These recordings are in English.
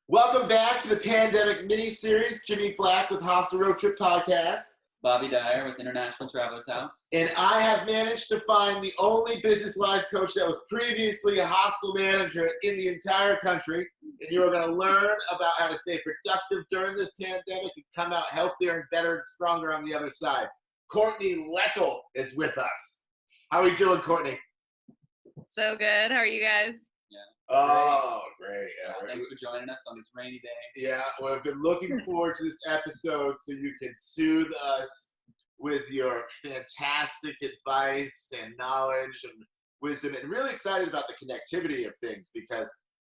Welcome back to the Pandemic mini-series. Jimmy Black with Hostel Road Trip Podcast. Bobby Dyer with International Travelers House. And I have managed to find the only business life coach that was previously a hostel manager in the entire country. And you are going to learn about how to stay productive during this pandemic and come out healthier and better and stronger on the other side. Courtney Loechl is with us. How are we doing, Courtney? So good. How are you guys? Yeah. Oh, great. Yeah, thanks for joining us on this rainy day. Yeah, well, I've been looking forward to this episode so you can soothe us with your fantastic advice and knowledge and wisdom, and really excited about the connectivity of things because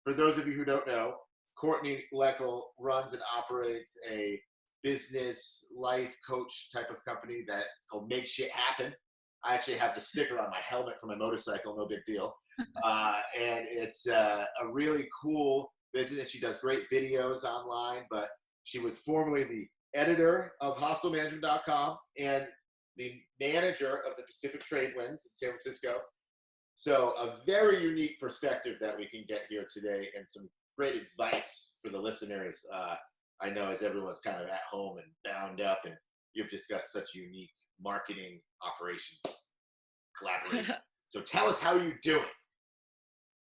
for those of you who don't know, Courtney Loechl runs and operates a business life coach type of company that called Make Shit Happen. I actually have the sticker on my helmet for my motorcycle, no big deal. And it's a really cool business. She does great videos online, but she was formerly the editor of hostelmanagement.com and the manager of the Pacific Tradewinds in San Francisco. So a very unique perspective that we can get here today and some great advice for the listeners. I know as everyone's kind of at home and bound up, and you've just got such unique marketing operations collaboration. So tell us how you're doing.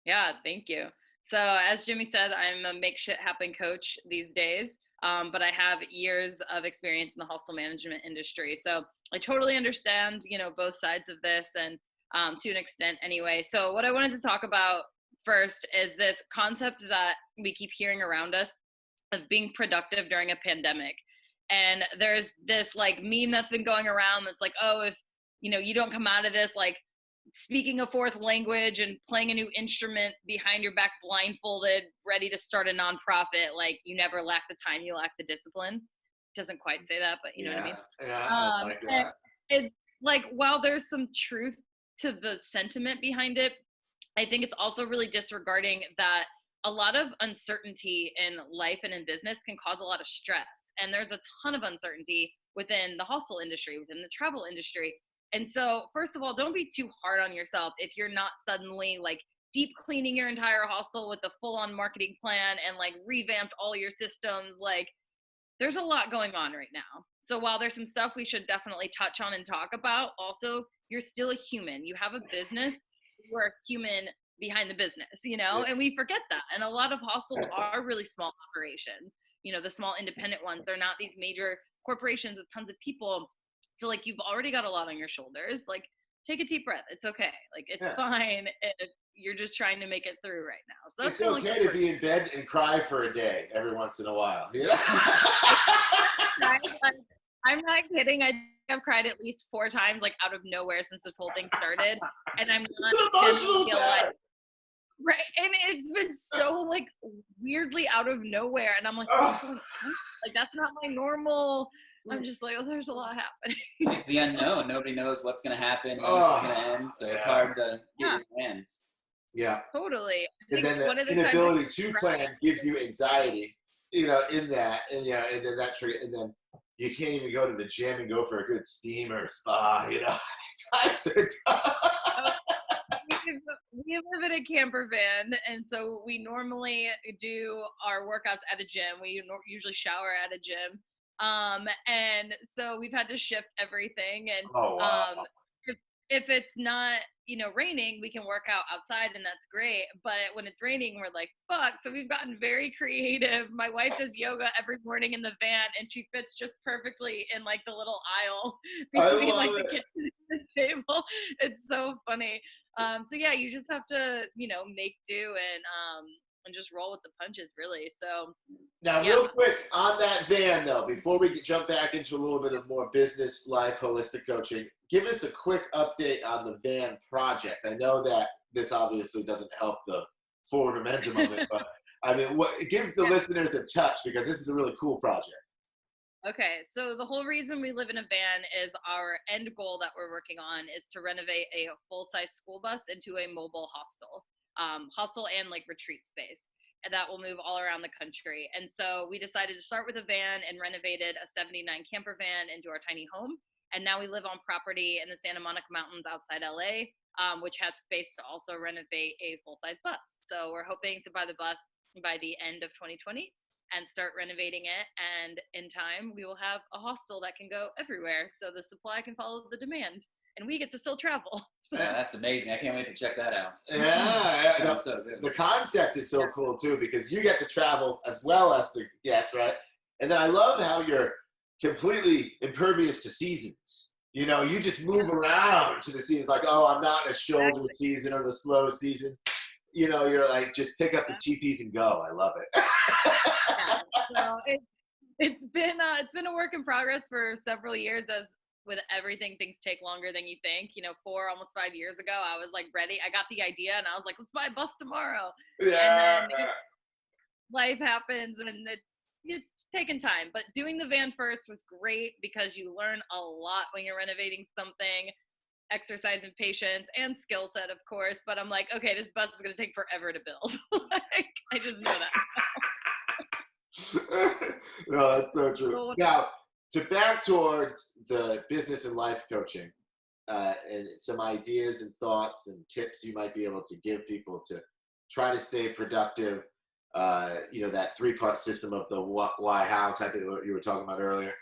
Yeah, thank you. So as Jimmy said, I'm a make shit happen coach these days, but I have years of experience in the hostel management industry. So I totally understand, both sides of this and to an extent anyway. So what I wanted to talk about first is this concept that we keep hearing around us of being productive during a pandemic. And there's this meme that's been going around that's like, oh, if you don't come out of this speaking a fourth language and playing a new instrument behind your back blindfolded, ready to start a nonprofit, you never lack the time, you lack the discipline. It doesn't quite say that, but you know what I mean? Yeah, I like that. It's while there's some truth to the sentiment behind it, I think it's also really disregarding that a lot of uncertainty in life and in business can cause a lot of stress. And there's a ton of uncertainty within the hostel industry, within the travel industry. And so, first of all, don't be too hard on yourself if you're not suddenly deep cleaning your entire hostel with a full-on marketing plan and revamped all your systems. There's a lot going on right now. So while there's some stuff we should definitely touch on and talk about, also, you're still a human. You have a business. You are a human behind the business, and we forget that. And a lot of hostels are really small operations. The small independent ones, they're not these major corporations with tons of people. So you've already got a lot on your shoulders. Take a deep breath. It's okay. It's fine if you're just trying to make it through right now. So that's it's okay to be in bed and cry for a day every once in a while. I'm not kidding. I think I've cried at least 4 times out of nowhere since this whole thing started. And I'm not right, and it's been so weirdly out of nowhere, and I'm what's going on? That's not my normal. I'm just there's a lot happening. It's the unknown. Nobody knows what's going to happen, when it's going to end, so it's hard to get your plans. Yeah, totally. And then the inability to plan gives you anxiety, in that, and and then that trigger, and then you can't even go to the gym and go for a good steam or a spa. Times are tough. We live in a camper van, and so we normally do our workouts at a gym. We usually shower at a gym. And so we've had to shift everything. And if it's not, raining, we can work out outside, and that's great. But when it's raining, we're fuck. So we've gotten very creative. My wife does yoga every morning in the van, and she fits just perfectly in the little aisle between the kitchen and the table. It's so funny. So yeah, you just have to, make do and just roll with the punches, really. So now, real quick on that van, though, before we jump back into a little bit of more business life holistic coaching, give us a quick update on the van project. I know that this obviously doesn't help the forward momentum of it, but I mean, give the listeners a touch, because this is a really cool project. Okay, so the whole reason we live in a van is our end goal that we're working on is to renovate a full-size school bus into a mobile hostel and retreat space, and that will move all around the country. And so we decided to start with a van and renovated a 79 camper van into our tiny home. And now we live on property in the Santa Monica Mountains outside LA, which has space to also renovate a full-size bus. So we're hoping to buy the bus by the end of 2020 and start renovating it. And in time, we will have a hostel that can go everywhere. So the supply can follow the demand and we get to still travel. So. Yeah, that's amazing. I can't wait to check that out. Yeah. Sounds so good. The concept is so cool too, because you get to travel as well as the guests, right? And then I love how you're completely impervious to seasons. You know, you just move around to the seasons, like, oh, I'm not in a shoulder season or the slow season. You know, you're like, just pick up the cheapies and go. I love it. So it's been a work in progress for several years. As with everything, things take longer than you think. You know, almost 5 years ago, I was like ready. I got the idea and I was like, let's buy a bus tomorrow. Yeah. And then life happens and it's taken time. But doing the van first was great because you learn a lot when you're renovating something. Exercise and patience and skill set, of course. But I'm like, okay, this bus is going to take forever to build. Like, I just know that. No, that's so true. Now, to back towards the business and life coaching, and some ideas and thoughts and tips you might be able to give people to try to stay productive. You know, that 3-part system of the what, why, how type of what you were talking about earlier.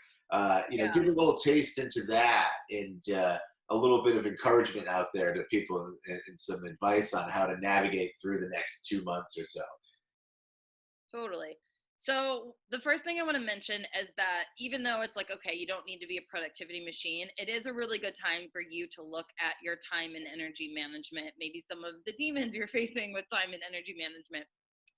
You know, give a little taste into that and a little bit of encouragement out there to people and some advice on how to navigate through the next 2 months or so. Totally. So the first thing I want to mention is that even though it's like, okay, you don't need to be a productivity machine, it is a really good time for you to look at your time and energy management, maybe some of the demons you're facing with time and energy management.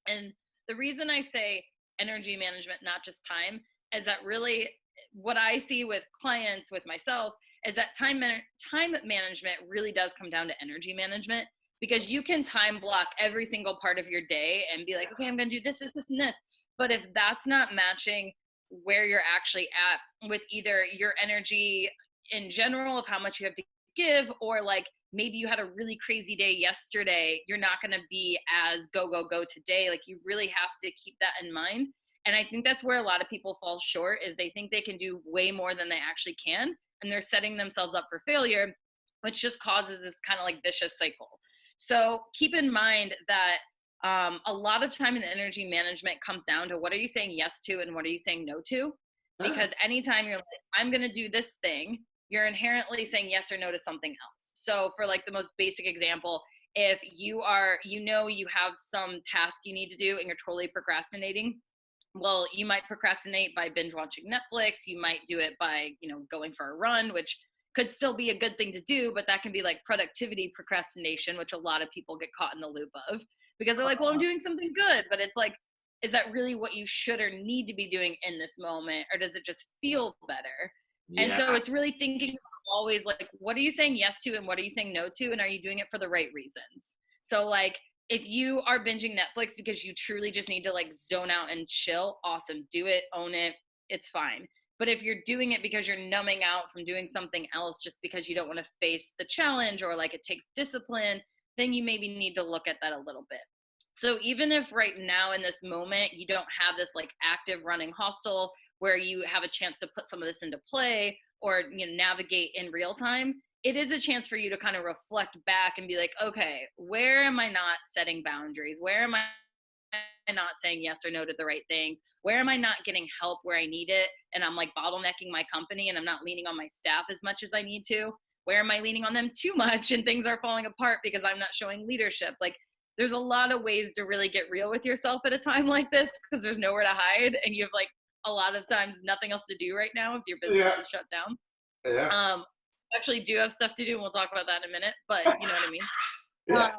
And the reason I say energy management, not just time, is that really what I see with clients, with myself, is that time management really does come down to energy management, because you can time block every single part of your day and be like, okay, I'm going to do this, this, this, and this. But if that's not matching where you're actually at with either your energy in general of how much you have to give, or like maybe you had a really crazy day yesterday, you're not going to be as go today. Like, you really have to keep that in mind. And I think that's where a lot of people fall short, is they think they can do way more than they actually can. And they're setting themselves up for failure, which just causes this kind of like vicious cycle. So keep in mind that a lot of time and energy management comes down to what are you saying yes to and what are you saying no to? Because anytime you're like, I'm going to do this thing, you're inherently saying yes or no to something else. So for like the most basic example, if you are, you know, you have some task you need to do and you're totally procrastinating, well, you might procrastinate by binge watching Netflix. You might do it by, you know, going for a run, which could still be a good thing to do, but that can be like productivity procrastination, which a lot of people get caught in the loop of, because they're like, well, I'm doing something good, but it's like, is that really what you should or need to be doing in this moment? Or does it just feel better? Yeah. And so it's really thinking always like, what are you saying yes to and what are you saying no to? And are you doing it for the right reasons? So like, if you are binging Netflix because you truly just need to like zone out and chill, awesome, do it, own it, it's fine. But if you're doing it because you're numbing out from doing something else just because you don't want to face the challenge, or like it takes discipline, then you maybe need to look at that a little bit. So even if right now in this moment you don't have this like active running hostel where you have a chance to put some of this into play or, you know, navigate in real time, it is a chance for you to kind of reflect back and be like, okay, where am I not setting boundaries? Where am I not saying yes or no to the right things? Where am I not getting help where I need it? And I'm like bottlenecking my company and I'm not leaning on my staff as much as I need to. Where am I leaning on them too much and things are falling apart because I'm not showing leadership? Like, there's a lot of ways to really get real with yourself at a time like this, because there's nowhere to hide and you have like a lot of times nothing else to do right now if your business is shut down. Yeah. Actually do have stuff to do and we'll talk about that in a minute, but you know what I mean? Yeah.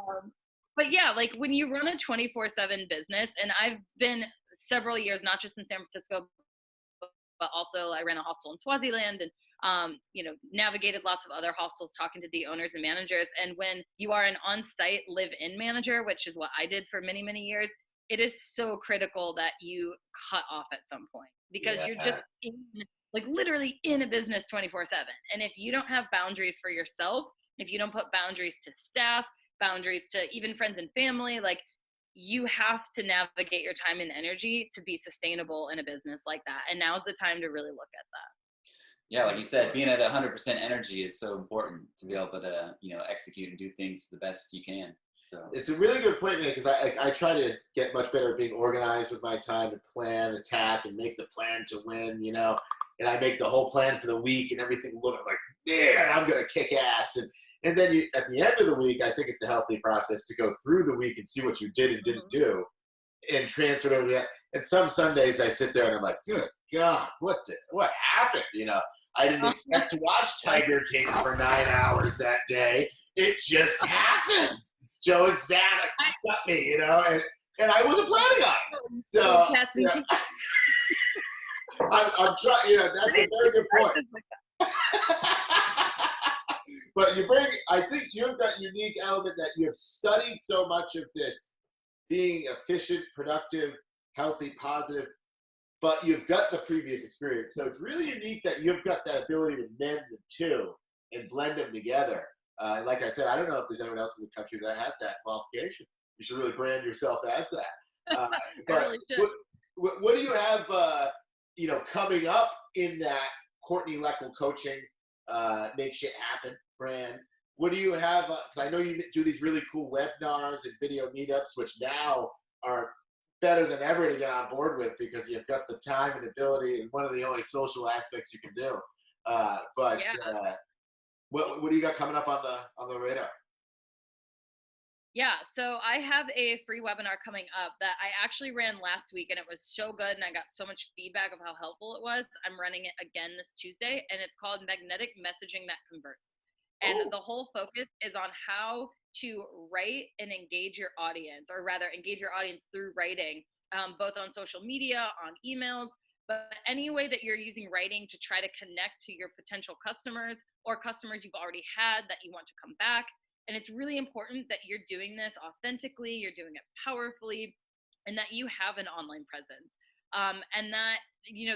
But yeah, like when you run a 24/7 business, and I've been several years, not just in San Francisco, but also I ran a hostel in Swaziland and, you know, navigated lots of other hostels talking to the owners and managers. And when you are an on-site live-in manager, which is what I did for many, many years, it is so critical that you cut off at some point, because you're just in, like literally in a business 24/7. And if you don't have boundaries for yourself, if you don't put boundaries to staff, boundaries to even friends and family, like you have to navigate your time and energy to be sustainable in a business like that. And now is the time to really look at that. Yeah, like you said, being at 100% energy is so important to be able to, you know, execute and do things the best you can. So it's a really good point, man, because I try to get much better at being organized with my time and plan, attack, and make the plan to win, and I make the whole plan for the week and everything look like, man, I'm going to kick ass. And then at the end of the week, I think it's a healthy process to go through the week and see what you did and didn't do and transfer it over to that. And some Sundays I sit there and I'm like, good God, what happened? I didn't expect to watch Tiger King for 9 hours that day. It just happened. Joe Exotic got me, and I wasn't planning on it. So I'm trying. That's a very good point. But I think you've got a unique element that you have studied so much of this being efficient, productive, healthy, positive, but you've got the previous experience. So it's really unique that you've got that ability to mend the two and blend them together. Like I said, I don't know if there's anyone else in the country that has that qualification. You should really brand yourself as that. But really what do you have, coming up in that Courtney Loechl coaching, make shit happen brand? What do you have? Because I know you do these really cool webinars and video meetups, which now are better than ever to get on board with because you've got the time and ability and one of the only social aspects you can do. What do you got coming up on the radar? Yeah, so I have a free webinar coming up that I actually ran last week, and it was so good, and I got so much feedback of how helpful it was. I'm running it again this Tuesday, and it's called Magnetic Messaging That Converts. And the whole focus is on how to write and engage your audience, or rather engage your audience through writing, both on social media, on emails, but any way that you're using writing to try to connect to your potential customers or customers you've already had that you want to come back. And it's really important that you're doing this authentically, you're doing it powerfully, and that you have an online presence. And that,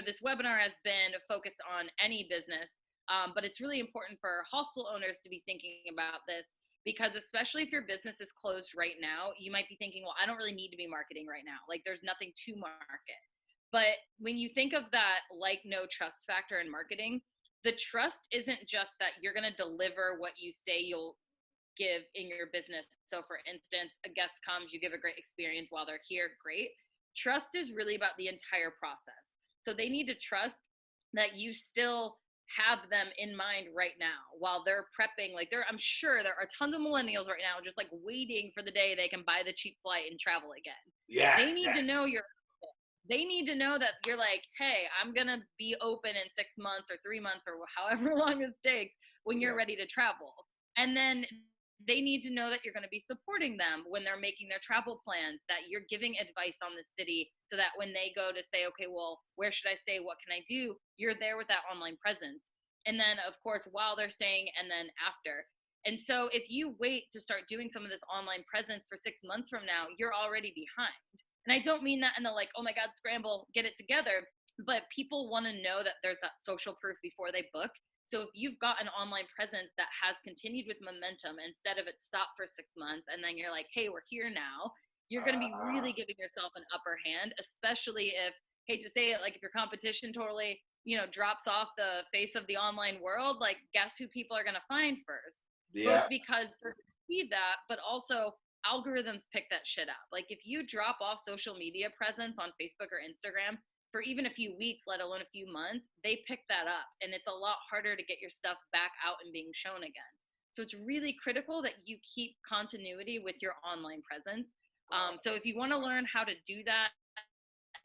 this webinar has been focused on any business, but it's really important for hostel owners to be thinking about this, because especially if your business is closed right now, you might be thinking, well, I don't really need to be marketing right now. Like, there's nothing to market. But when you think of that no trust factor in marketing, the trust isn't just that you're going to deliver what you say you'll give in your business. So for instance, a guest comes, you give a great experience while they're here, great. Trust is really about the entire process. So they need to trust that you still have them in mind right now while they're prepping. I'm sure there are tons of millennials right now just waiting for the day they can buy the cheap flight and travel again. Yes. They need to know they need to know that you're hey, I'm going to be open in 6 months or 3 months or however long this takes when you're ready to travel. And then they need to know that you're going to be supporting them when they're making their travel plans, that you're giving advice on the city so that when they go to say, okay, well, where should I stay? What can I do? You're there with that online presence. And then, of course, while they're staying and then after. And so if you wait to start doing some of this online presence for 6 months from now, you're already behind. And I don't mean that in the oh my God, scramble, get it together. But people want to know that there's that social proof before they book. So if you've got an online presence that has continued with momentum instead of it stopped for 6 months and then you're hey, we're here now, you're going to be really giving yourself an upper hand, especially if, hate to say it, if your competition totally, drops off the face of the online world, guess who people are going to find first? Yeah. Both because they're going to see that, but also algorithms pick that shit up. If you drop off social media presence on Facebook or Instagram for even a few weeks, let alone a few months, they pick that up, and it's a lot harder to get your stuff back out and being shown again. So it's really critical that you keep continuity with your online presence. So if you want to learn how to do that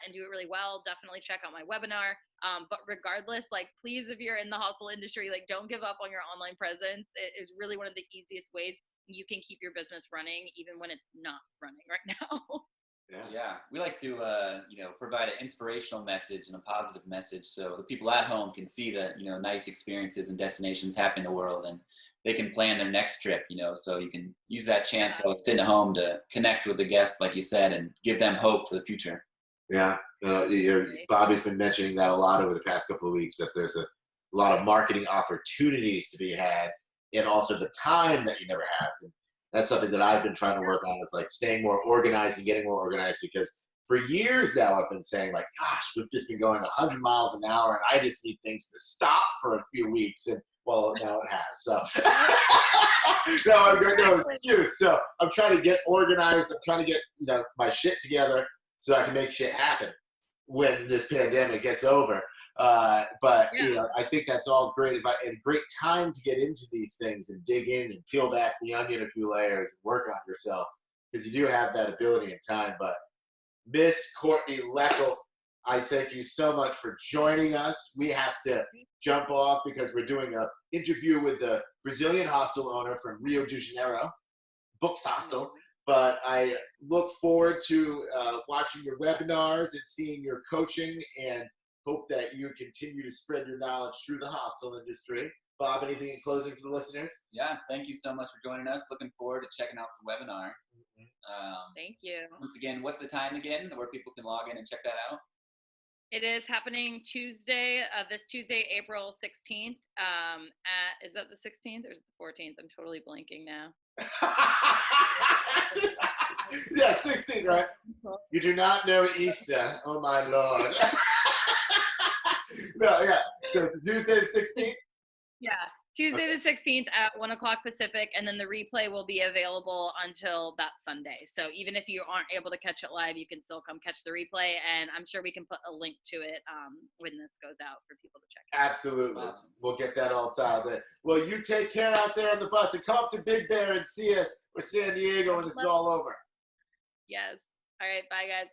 and do it really well, definitely check out my webinar. But regardless, please, if you're in the hostel industry, don't give up on your online presence. It is really one of the easiest ways you can keep your business running, even when it's not running right now. Yeah, we like to, provide an inspirational message and a positive message so the people at home can see the, nice experiences and destinations happening in the world, and they can plan their next trip, so you can use that chance while sitting at home to connect with the guests, like you said, and give them hope for the future. Yeah, Bobby's been mentioning that a lot over the past couple of weeks, that there's a lot of marketing opportunities to be had, and also the time that you never had. That's something that I've been trying to work on, is staying more organized and getting more organized, because for years now I've been saying gosh, we've just been going 100 miles an hour and I just need things to stop for a few weeks. And Well, now it has. So no, I've got no excuse. So I'm trying to get organized. I'm trying to get my shit together so I can make shit happen when this pandemic gets over. But I think that's all great. And great time to get into these things and dig in and peel back the onion a few layers and work on yourself, because you do have that ability and time. But Miss Courtney Loechl, I thank you so much for joining us. We have to jump off because we're doing an interview with the Brazilian hostel owner from Rio de Janeiro, Books Hostel. But I look forward to watching your webinars and seeing your coaching, and hope that you continue to spread your knowledge through the hostel industry. Bob, anything in closing for the listeners? Yeah, thank you so much for joining us. Looking forward to checking out the webinar. Thank you. Once again, what's the time again where people can log in and check that out? It is happening Tuesday, this Tuesday, April 16th. Is that the 16th or is it the 14th? I'm totally blanking now. Yeah, 16th, right? You do not know Easter. Oh, my Lord. No, yeah. So it's Tuesday the 16th? Yeah. Tuesday the 16th at 1 o'clock Pacific, and then the replay will be available until that Sunday. So even if you aren't able to catch it live, you can still come catch the replay, and I'm sure we can put a link to it when this goes out for people to check out. Absolutely. Awesome. We'll get that all dialed in. Well, you take care out there on the bus, and come up to Big Bear and see us or San Diego when this is all over. Yes. All right. Bye, guys.